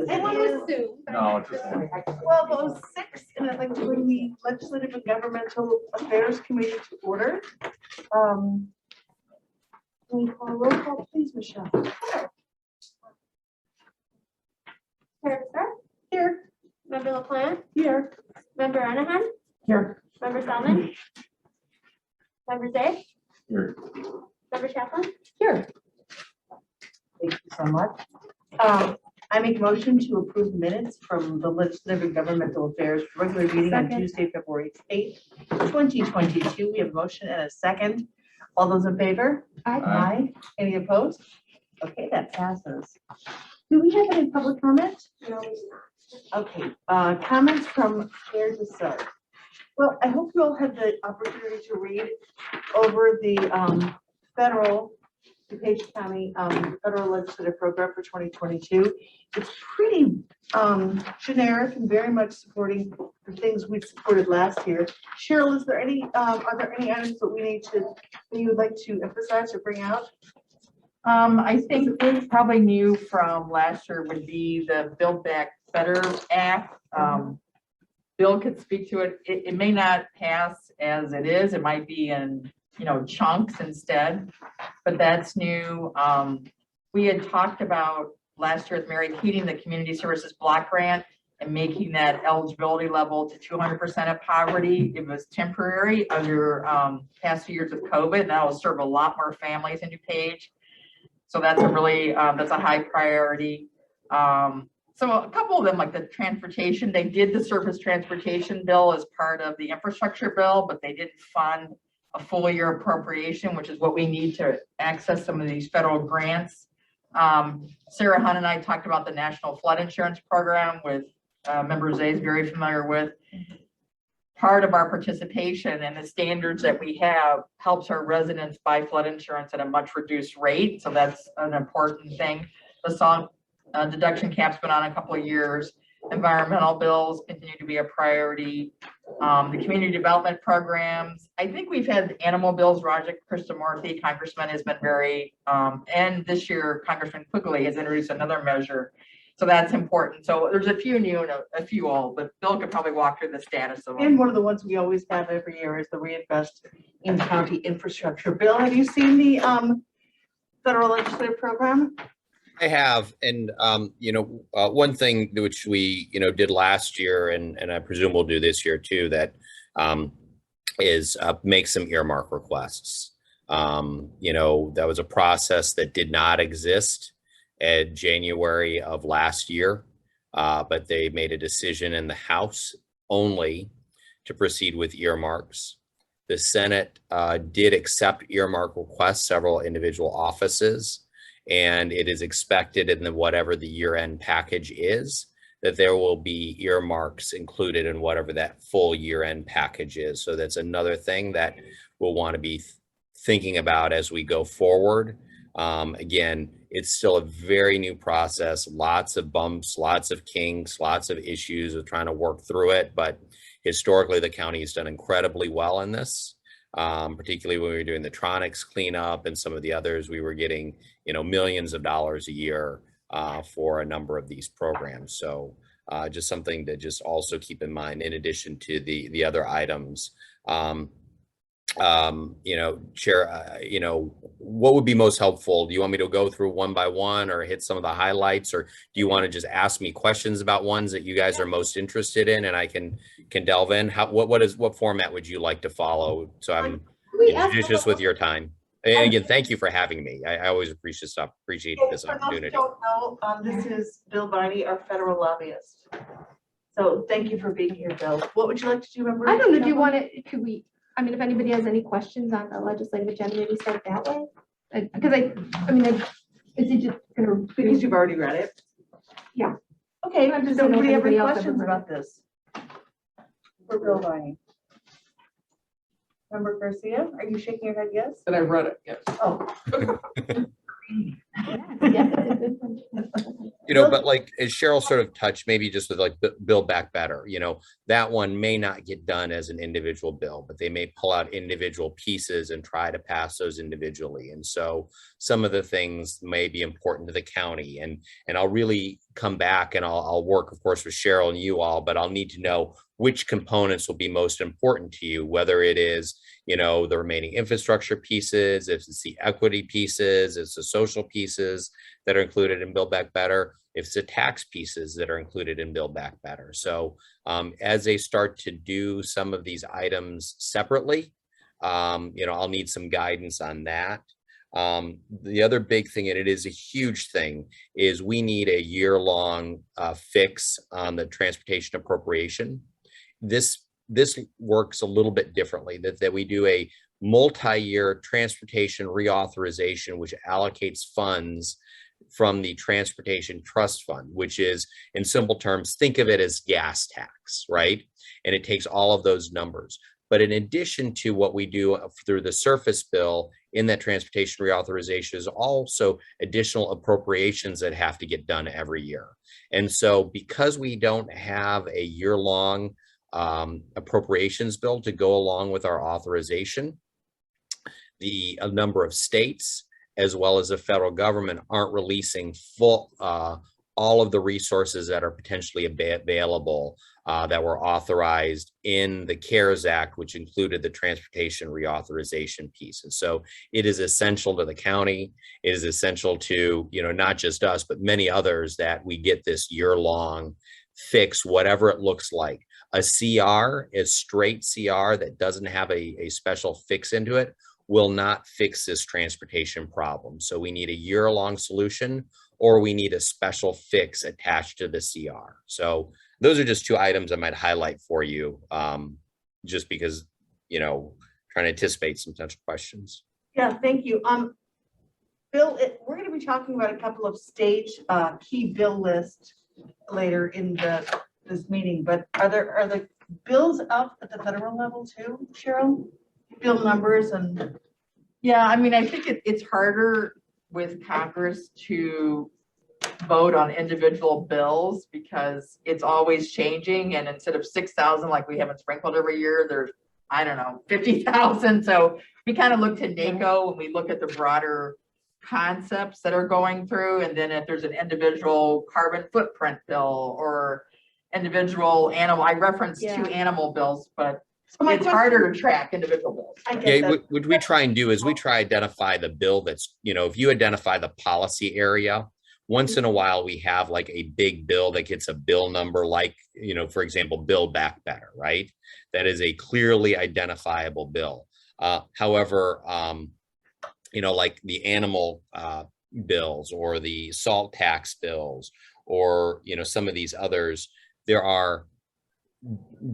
I want to assume. No, it's just one. 12:06, and I'd like to bring the Legislative and Governmental Affairs Committee to order. Can we call a roll call, please, Michelle? Chair Stark, Here. Member LaPlante, Here. Member Anahan, Here. Member Salmon, Member Zay, Here. Member Chaplin. Here. Thank you so much. I make a motion to approve minutes from the Legislative and Governmental Affairs regular meeting on Second. Tuesday, February 8th, 2022. We have a motion and a second. All those in favor? Aye. Aye. Any opposed? Okay, that passes. Do we have any public comment? No. Okay, comments from where to start? Well, I hope you all had the opportunity to read over the federal DuPage County federal legislative program for 2022. It's pretty generic and very much supporting the things we supported last year. Cheryl, is there any are there any items that we need to that you would like to emphasize or bring out? I think probably new from last year would be the Build Back Better Act. Bill could speak to it. It may not pass as it is. It might be in, chunks instead, but that's new. We had talked about last year with Mary Keating, the Community Services Block Grant, and making that eligibility level to 200% of poverty. It was temporary under past few years of COVID, and that will serve a lot more families in DuPage. So that's a really, that's a high priority. So a couple of them, like the transportation, they did the surface transportation bill as part of the infrastructure bill, but they didn't fund a full year appropriation, which is what we need to access some of these federal grants. Sarah Hunt and I talked about the National Flood Insurance Program, with Member Zay is very familiar with. Part of our participation and the standards that we have helps our residents buy flood insurance at a much reduced rate. So that's an important thing. The salt deduction cap's been on a couple of years. Environmental bills continue to be a priority. The community development programs. I think we've had animal bills. Roger Krishnamurthy, Congressman, has been very, and this year Congressman Quigley has introduced another measure. So that's important. So there's a few new and a few old, but Bill could probably walk through the status of them. And one of the ones we always have every year is the Reinvest in County Infrastructure Bill. Have you seen the federal legislative program? I have, and one thing which we did last year, and I presume we'll do this year too, that is make some earmark requests. That was a process that did not exist in January of last year, but they made a decision in the House only to proceed with earmarks. The Senate did accept earmark requests, several individual offices. And it is expected in whatever the year-end package is, that there will be earmarks included in whatever that full year-end package is. So that's another thing that we'll want to be thinking about as we go forward. Again, it's still a very new process, lots of bumps, lots of kinks, lots of issues of trying to work through it. But historically, the county has done incredibly well in this. Particularly when we were doing the Tronics cleanup and some of the others, we were getting, millions of dollars a year for a number of these programs. So just something to just also keep in mind in addition to the other items. Chair, what would be most helpful? Do you want me to go through one by one or hit some of the highlights, or do you want to just ask me questions about ones that you guys are most interested in and I can delve in? What format would you like to follow? So I'm judicious with your time. And again, thank you for having me. I always appreciate this opportunity. For those who don't know, this is Bill Viney, our federal lobbyist. So thank you for being here, Bill. What would you like to do? I don't know. Do you want it? Could we? I mean, if anybody has any questions on the legislative agenda, maybe start that way. Because is it just going to? Because you've already read it. Yeah. Okay. I'm just Does anybody have any else questions ever about this? For Bill Viney. Member Garcia, are you shaking your head yes? But I read it, yes. Oh. But like as Cheryl sort of touched, maybe just with like Build Back Better, that one may not get done as an individual bill, but they may pull out individual pieces and try to pass those individually. And so some of the things may be important to the county, and I'll really come back and I'll work, of course, with Cheryl and you all, but I'll need to know which components will be most important to you, whether it is, you know, the remaining infrastructure pieces, if it's the equity pieces, it's the social pieces that are included in Build Back Better, if it's the tax pieces that are included in Build Back Better. So as they start to do some of these items separately, you know, I'll need some guidance on that. The other big thing, and it is a huge thing, is we need a year-long fix on the transportation appropriation. This works a little bit differently, that we do a multi-year transportation reauthorization, which allocates funds from the transportation trust fund, which is, in simple terms, think of it as gas tax, right? And it takes all of those numbers. But in addition to what we do through the surface bill in that transportation reauthorization is also additional appropriations that have to get done every year. And so because we don't have a year-long appropriations bill to go along with our authorization, a number of states as well as the federal government aren't releasing full all of the resources that are potentially available that were authorized in the CARES Act, which included the transportation reauthorization piece. And so it is essential to the county. It is essential to, you know, not just us, but many others, that we get this year-long fix, whatever it looks like. A CR, a straight CR that doesn't have a special fix into it, will not fix this transportation problem. So we need a year-long solution, or we need a special fix attached to the CR. So those are just two items I might highlight for you, just because, you know, trying to anticipate some potential questions. Yeah, thank you. Bill, we're going to be talking about a couple of state key bill lists later in this meeting, but are the bills up at the federal level too, Cheryl? Bill numbers and. Yeah, I mean, I think it's harder with Congress to vote on individual bills because it's always changing, and instead of 6,000 like we have in Springfield every year, there's, I don't know, 50,000. So we kind of look to NACO when we look at the broader concepts that are going through, and then if there's an individual carbon footprint bill or individual animal, I referenced two animal bills, but it's harder to track individual bills. Yeah, what we try and do is we try to identify the bill that's, you know, if you identify the policy area, once in a while we have like a big bill that gets a bill number, like, you know, for example, Build Back Better, right? That is a clearly identifiable bill. However, you know, like the animal bills or the salt tax bills, or, you know, some of these others, there are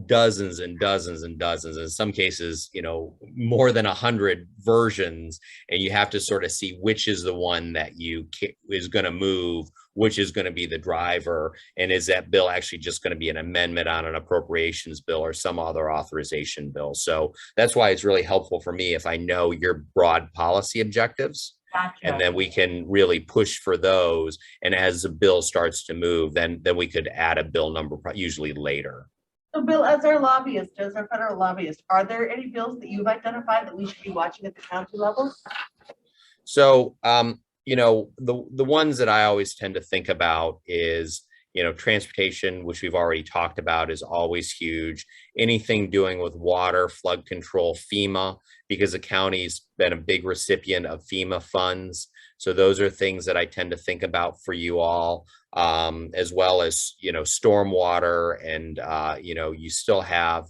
dozens and dozens and dozens, in some cases, you know, more than 100 versions, and you have to sort of see which is the one that is going to move, which is going to be the driver, and is that bill actually just going to be an amendment on an appropriations bill or some other authorization bill. So that's why it's really helpful for me if I know your broad policy objectives. Gotcha. And then we can really push for those, and as the bill starts to move, then we could add a bill number usually later. So Bill, as our lobbyist, as our federal lobbyist, are there any bills that you've identified that we should be watching at the county level? So, you know, the ones that I always tend to think about is, you know, transportation, which we've already talked about, is always huge. Anything doing with water, flood control, FEMA, because the county's been a big recipient of FEMA funds. So those are things that I tend to think about for you all, as well as, you know, stormwater, and, you know, you still have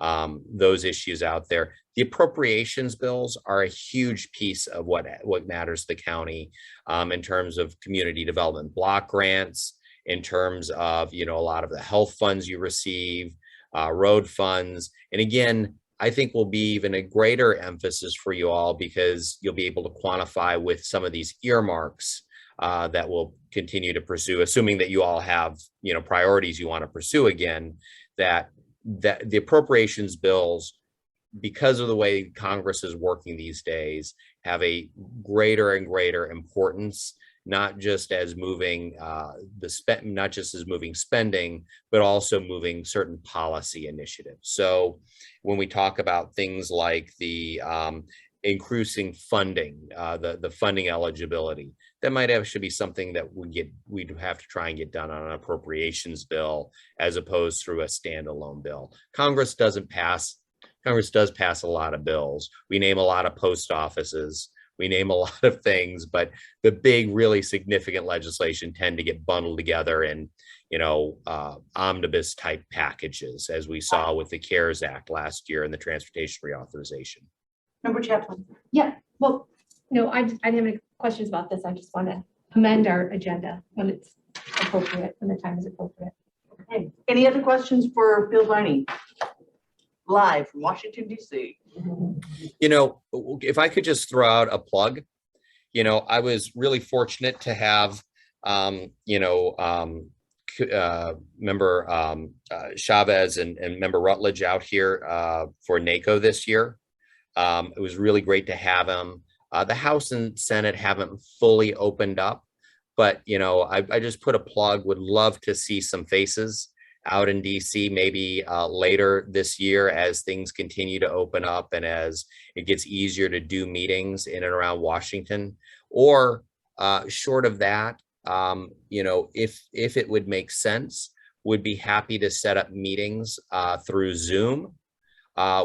those issues out there. The appropriations bills are a huge piece of what matters to the county, in terms of community development block grants, in terms of, you know, a lot of the health funds you receive, road funds. And again, I think will be even a greater emphasis for you all, because you'll be able to quantify with some of these earmarks that we'll continue to pursue, assuming that you all have, you know, priorities you want to pursue again, that the appropriations bills, because of the way Congress is working these days, have a greater and greater importance, not just as moving not just as moving spending, but also moving certain policy initiatives. So when we talk about things like the increasing funding, the funding eligibility. That might actually be something that we'd have to try and get done on an appropriations bill as opposed through a standalone bill. Congress does pass a lot of bills. We name a lot of post offices. We name a lot of things, but the big, really significant legislation tend to get bundled together in, omnibus type packages, as we saw with the CARES Act last year and the transportation reauthorization. Member Chaplin. Yeah, well, no, I didn't have any questions about this. I just want to amend our agenda when it's appropriate, when the time is appropriate. Okay. Any other questions for Bill Viney? Live from Washington, D.C. If I could just throw out a plug, I was really fortunate to have, member Chavez and member Rutledge out here for NACO this year. It was really great to have him. The House and Senate haven't fully opened up, but I just put a plug, would love to see some faces out in DC maybe later this year as things continue to open up and as it gets easier to do meetings in and around Washington. Or short of that, if it would make sense, would be happy to set up meetings through Zoom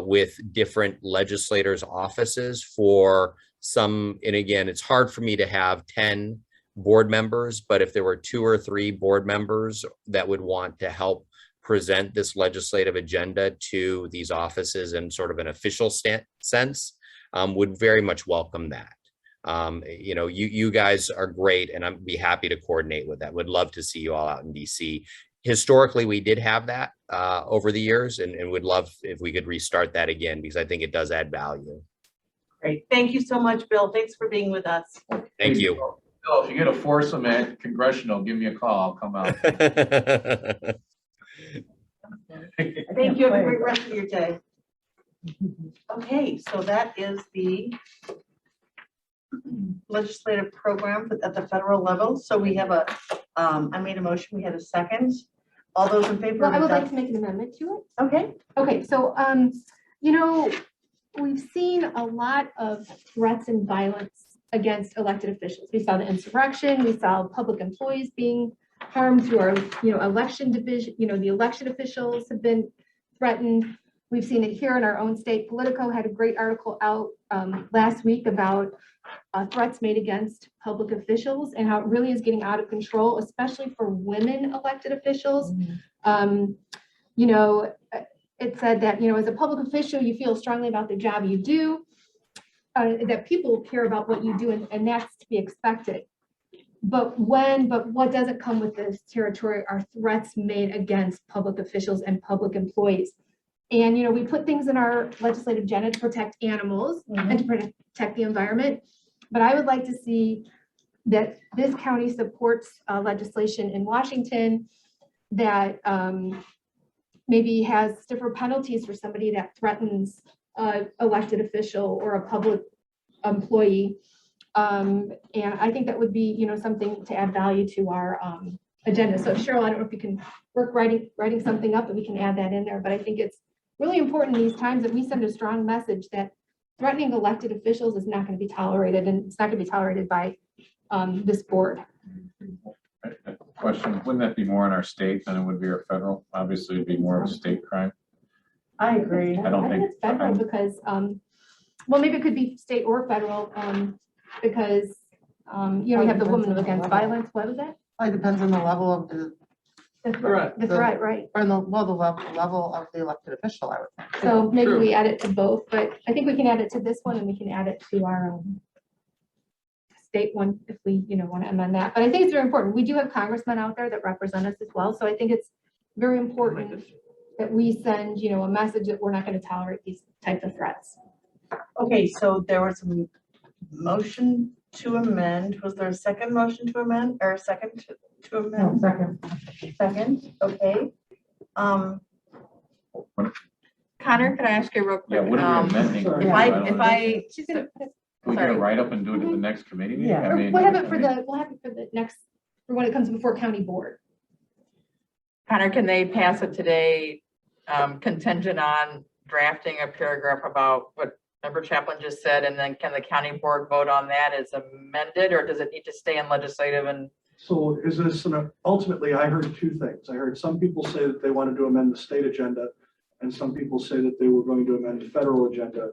with different legislators' offices for some, and again, it's hard for me to have 10 board members, but if there were 2 or 3 board members that would want to help present this legislative agenda to these offices in sort of an official sense, would very much welcome that. You guys are great, and I'd be happy to coordinate with that. Would love to see you all out in DC. Historically, we did have that over the years, and would love if we could restart that again, because I think it does add value. Great. Thank you so much, Bill. Thanks for being with us. Thank you. Bill, if you get a foursome at congressional, give me a call. I'll come out. Thank you. Have a great rest of your day. Okay, so that is the legislative program at the federal level. So we have I made a motion. We had a second. All those in favor? Well, I would like to make an amendment to it. Okay. Okay, so, we've seen a lot of threats and violence against elected officials. We saw the insurrection, we saw public employees being harmed through our, election division, the election officials have been threatened. We've seen it here in our own state. Politico had a great article out last week about threats made against public officials and how it really is getting out of control, especially for women elected officials. It said that, as a public official, you feel strongly about the job you do, that people care about what you do, and that's to be expected. But what doesn't come with this territory are threats made against public officials and public employees. And, we put things in our legislative agenda to protect animals and to protect the environment. But I would like to see that this county supports legislation in Washington that maybe has stiffer penalties for somebody that threatens an elected official or a public employee. And I think that would be, something to add value to our agenda. So Cheryl, I don't know if you can work writing something up and we can add that in there, but I think it's really important in these times that we send a strong message that threatening elected officials is not going to be tolerated, and it's not going to be tolerated by this board. Question, wouldn't that be more in our state than it would be our federal? Obviously, it'd be more of a state crime. I agree. I don't think it's federal because, well, maybe it could be state or federal because, we have the Women Against Violence. What was that? It depends on the level of The threat, right. or the level of the elected official, I would think. So maybe we add it to both, but I think we can add it to this one and we can add it to our state one if we, want to amend that. But I think it's very important. We do have congressmen out there that represent us as well. So I think it's very important that we send, a message that we're not going to tolerate these types of threats. Okay, so there was a motion to amend. Was there a second motion to amend or a second to amend? Second, okay. Connor, can I ask you real quick? Yeah, what are we amending? She's gonna, We can write up and do it at the next committee meeting? Yeah. I mean, we'll have it for the next, for when it comes before county board. Connor, can they pass it today contingent on drafting a paragraph about what Member Chaplin just said, and then can the county board vote on that as amended, or does it need to stay in legislative and? So is this, ultimately, I heard two things. I heard some people say that they wanted to amend the state agenda, and some people say that they were going to amend the federal agenda.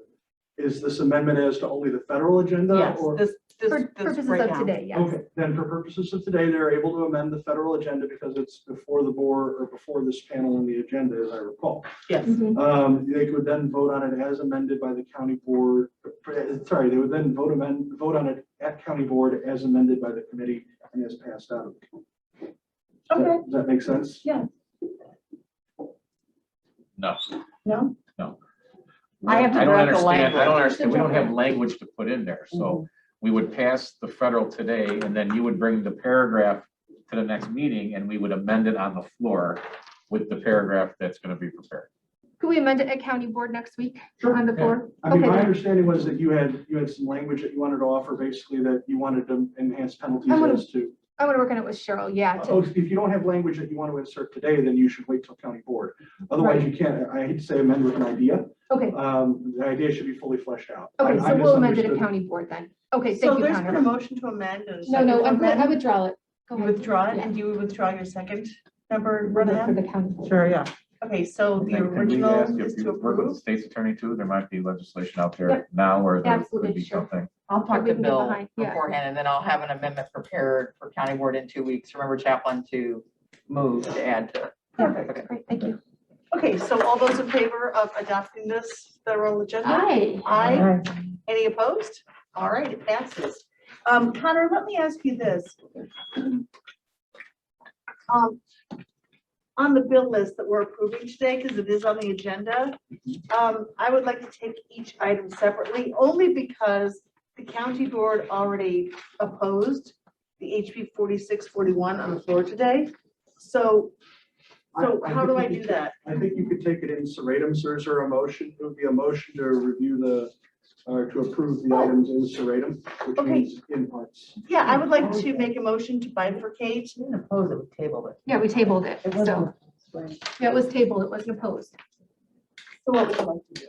Is this amendment as to only the federal agenda? Yes, or- For this purposes right of now. today, yes. Okay, then for purposes of today, they're able to amend the federal agenda because it's before the board or before this panel on the agenda, as I recall. Yes. Mhm. They could then vote on it as amended by the county board. Sorry, they would then vote on it at county board as amended by the committee and as passed out. Okay. Does that make sense? No. No? I have to don't draft the understand. I don't language. understand. We don't have language to put in there, so we would pass the federal today, and then you would bring the paragraph to the next meeting, and we would amend it on the floor with the paragraph that's gonna be prepared. Could we amend it at county board next week Sure, on the yeah. floor? I mean, Okay, my then. understanding was that you had some language that you wanted to offer, basically that you wanted to enhance penalties I'm gonna- as to. I want to work on it with Cheryl, yeah. Oh, if you don't have language that you want to insert today, then you should wait till county board. Otherwise, you can't, I hate to say amend with an idea. Okay, The idea should be fully fleshed out. okay, I so we'll amend it at misunderstood. county board then. Okay, So thank you, there's been a Connor. motion to amend and a No, second no, to I amend. withdraw it. Go You ahead. withdraw it, Yeah. and you would withdraw your second, member For the Brenham? county board. Sure, yeah. Okay, so the Can we original ask is if to you work with the approve. state's attorney too? There might be legislation out there Yep. now where there Absolutely, could be sure. something. I'll talk we to can get Bill behind, yeah. beforehand, and then I'll have an amendment prepared for county board in 2 weeks. Remember Chaplin to move to add to. Perfect. Great, thank you. Okay, so all those in favor of adopting this federal agenda? Hi. Aye. Any opposed? All right, it passes. Connor, let me ask you this. On the bill list that we're approving today, because it is on the agenda, I would like to take each item separately, only because the county board already opposed the HB 4641 on the floor today. So I how do I think do that? I think you could take it in seriatim. So is there a motion? It would be a motion to review to approve the items in seriatim, which Okay. means in parts. Yeah, I would like to make a motion to bifurcate. Didn't oppose it, we tabled it. Yeah, we tabled it, so. Yeah, it was tabled, it wasn't opposed. So what would you like to do?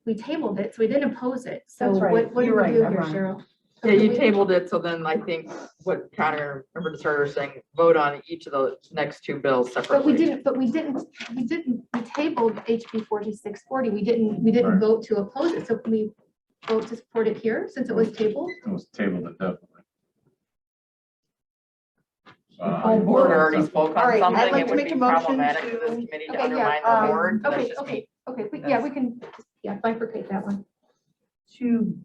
We tabled it, so we didn't oppose it. So That's right. what do You're we right, do I'm here, wrong. Cheryl? Yeah, you tabled it, so then I think what Connor, remember the starter saying, vote on each of the next 2 bills But separately. we tabled HB 4640. We didn't Right. vote to oppose it. So can we vote to support it here since it was tabled? It was tabled indefinitely. The full board already spoke All on right, I'd something, like it to would make be a motion problematic to- for this committee to Okay, yeah, undermine the board. That's Okay, just okay, me. okay, yeah, we can, bifurcate that one. To,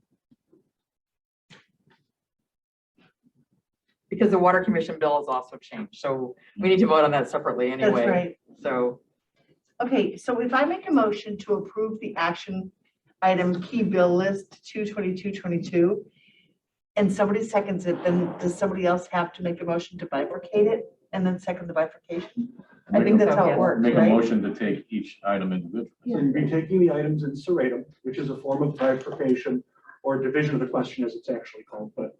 Because the water commission bill has also changed, so we need to vote on that separately that's anyway. right. So Okay, so if I make a motion to approve the action item key bill list 22222, and somebody seconds it, then does somebody else have to make a motion to bifurcate it and then second the bifurcation? I think that's how it works, Make a right? motion to take each item individually. So you'd be taking the items in seriatim, which is a form of bifurcation or division of the question as it's actually called. But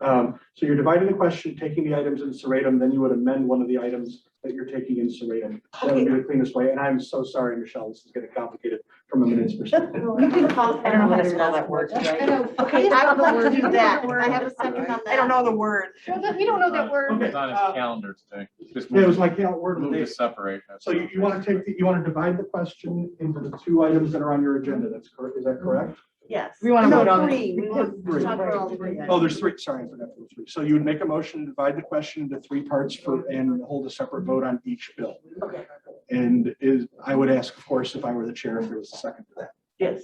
so you're dividing the question, taking the items in seriatim, then you would amend one of the items that you're taking in seriatim. That would be the cleanest way. And I'm so sorry, Michelle, this is getting complicated from a minute's perspective. You can call. I don't know how to spell that word. I know. Okay, I would like to do You that. know the I have a word. second on that. I don't know the word. We don't know that word. It's on his calendar today. Just Yeah, it was move like, yeah, word of the to day. separate. So you want to you want to divide the question into the 2 items that are on your agenda. That's correct. Is that correct? Yes. We wanna No, vote on it. 3. We want to Three. talk about all 3. Oh, there's 3. Sorry, I forgot there were 3. So you would make a motion to divide the question into 3 parts and hold a separate vote on each bill. Okay. And I would ask, of course, if I were the chair, if there was a second to that. Yes.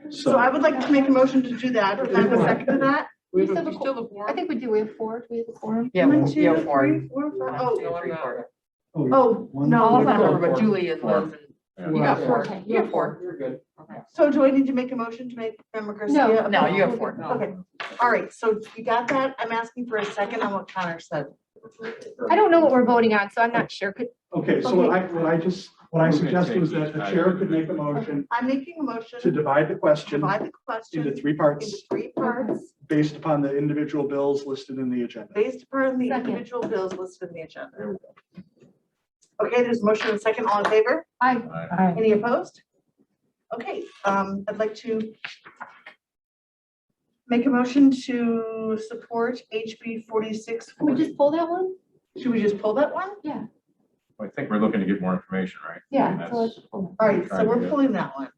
So I would like to make a motion to do that. Do I have a second to that? We still have a Still quorum. the board? I think we do, we have 4. Do we have a quorum? Yeah, One, we two, have 4. three, 4, 5. Oh, 3, 4. oh, no. I'll One, not two, remember, but four. Julie and Liz and you got 4. Okay. You have 4. You're good. So do I need to make a motion to make Member No. Garcia? No, you have 4. Okay, all right, so you got that? I'm asking for a second on what Connor said. I don't know what we're voting on, so I'm not sure. Okay, so what I suggested was that the chair could make a motion I'm making a motion to to divide the question divide the into question 3 into parts 3 parts based upon the individual bills listed in the agenda. based upon the Second. individual bills listed in the agenda. Okay, there's a motion and a second. All in favor? I, Aye. Any opposed? Okay, I'd like to make a motion to support HB 46. Can we just pull that one? Should we just pull that one? Yeah, I think we're looking to get more information, right? yeah. That's- So let's pull All right, so Trying to we're do. pulling that one.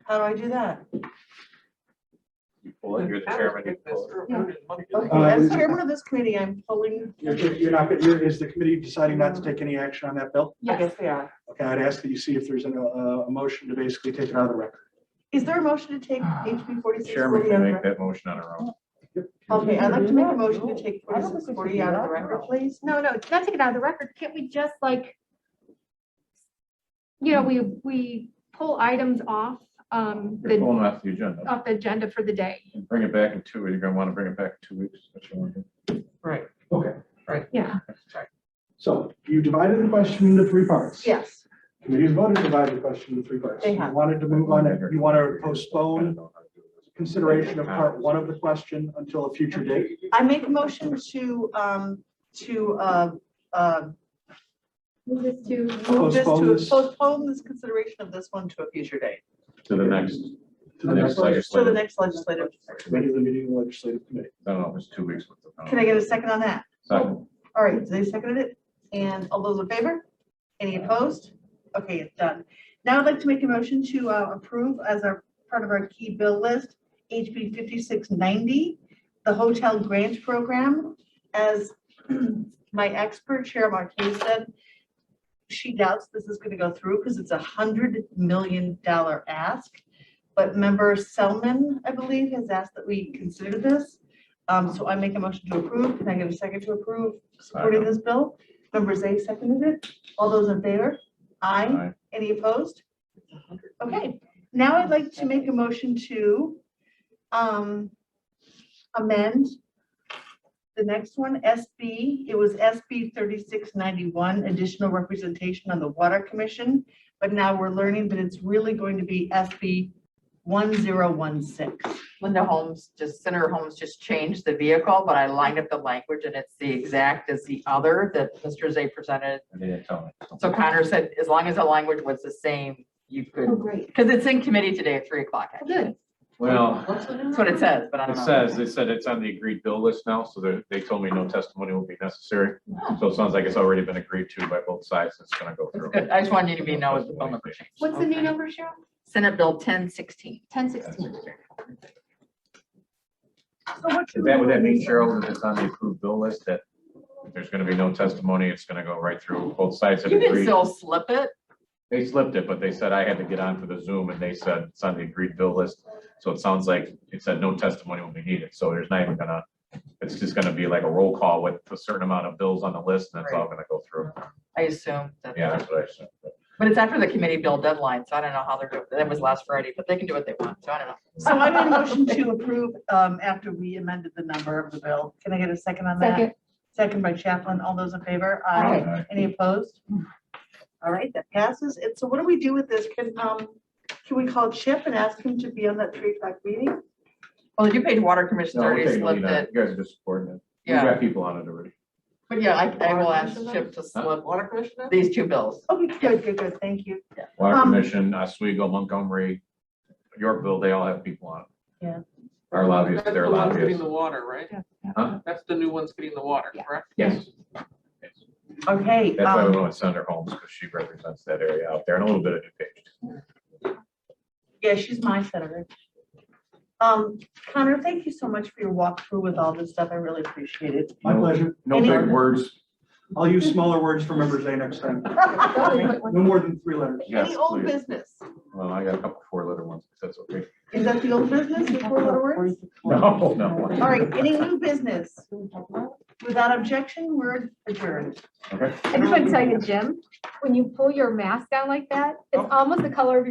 How do I do that? You pull it, you're the chairman, you pull it. Okay, as chairman of this committee, I'm pulling. You're not, is the committee deciding not to take any action on that bill? I Yes. guess we are. Okay, I'd ask that you see if there's a motion to basically take it out of the record. Is there a motion to take HB 46? Chairman can make that motion on her own. Okay, I'd like to make a motion to take 4640 out of the record, please. No, not take it out of the record. Can't we just like, we pull items off, You're pulling it off the agenda. off the agenda for the day? Bring it back in 2 weeks. You're gonna want to bring it back in 2 weeks. What you want to do. Right. Okay, Yeah. so you divided the question into 3 parts. Yes. Committee's voted to divide the question into 3 parts. They You have. wanted to move on it, you want to postpone I don't know how to do this. consideration of part 1 of the question until a future date. I make a motion to Move this to, move this Postpone to this. postpone this consideration of this one to a future date, To the next, To the next to the legislative. next legislative. regular meeting of the legislative committee. I don't know, it was 2 weeks. Can I get a second on that? Second. All right, they seconded it, and all those in favor? Any opposed? Okay, it's done. Now I'd like to make a motion to approve as our part of our key bill list, HB 5690, the hotel grant program. As my expert Chair Marquez said, she doubts this is going to go through because it's $100 million ask. But member Selman, I believe, has asked that we consider this. So I make a motion to approve. Can I get a second to approve supporting this bill? Member Zay seconded it. All those in favor? Aye. Aye. Any opposed? Okay, now I'd like to make a motion to amend the next one, SB, it was SB 3691, additional representation on the Water Commission. But now we're learning that it's really going to be SB 1016. Senator Holmes just changed the vehicle, but I lined up the language and it's the exact as the other that Mr. Zay presented. And they didn't tell me. So Connor said, as long as the language was the same, you oh, could, great. because it's in committee today at 3 o'clock. Oh, good. Well, That's what it says, but I don't it know. says, they said it's on the agreed bill list now, so they told me no testimony will be necessary. So it sounds like it's already been agreed to by both sides. It's gonna go That's through. good. I just wanted you to know what the bill number changed. What's the new number, Cheryl? Senate Bill 1016. 1016. Would that mean, Cheryl, that it's on the approved bill list, that if there's gonna be no testimony, it's gonna go right through, both sides have You can agreed? still slip it. They slipped it, but they said I had to get onto the Zoom and they said it's on the agreed bill list. So it sounds like it said no testimony will be needed. So there's not even gonna, it's just gonna be like a roll call with a certain amount of bills on the list and that's all gonna go through. I assume. that- Yeah, that's what I assumed. But it's after the committee bill deadline, so I don't know how they're doing. That was last Friday, but they can do what they want, so I don't know. So I made a motion to approve after we amended the number of the bill. Can I get a second on that? Second. Second by Chaplin. All those in favor? Aye. Any opposed? All right, that passes. And so what do we do with this? Can we call Chip and ask him to be on that 3 o'clock meeting? Well, the DuPage Water Commission's No, we're already taking the lead slipped on it. it. You guys are just supporting it. We Yeah, got people on it already. but yeah, I will ask Chip to slip Water commissioner? these 2 bills. Okay, good. Thank you. Water Um, Commission, Oswego, Montgomery, Yorkville, they all have people on it. Yeah. Our lobbyists, That's their the ones getting lobbyists. the water, right? Huh? That's the new ones getting the water, Yeah. correct? Yes. Yes. Okay. That's why we went with Senator Holmes, because she represents that area out there and a little bit of DuPage. Yeah, she's my senator. Connor, thank you so much for your walkthrough with all this stuff. I really appreciate it. My pleasure. No Any- big words. I'll use smaller words for members A next time. No more than 3 letters. Yes, Any old please. business? Well, I got a couple 4-letter ones, if that's okay. Is that the old business, the 4-letter words? No, no. All right, any new business? Without objection, we're adjourned. Okay. I just want to tell you, Jim, when you pull your mask down like that, it's almost the color of your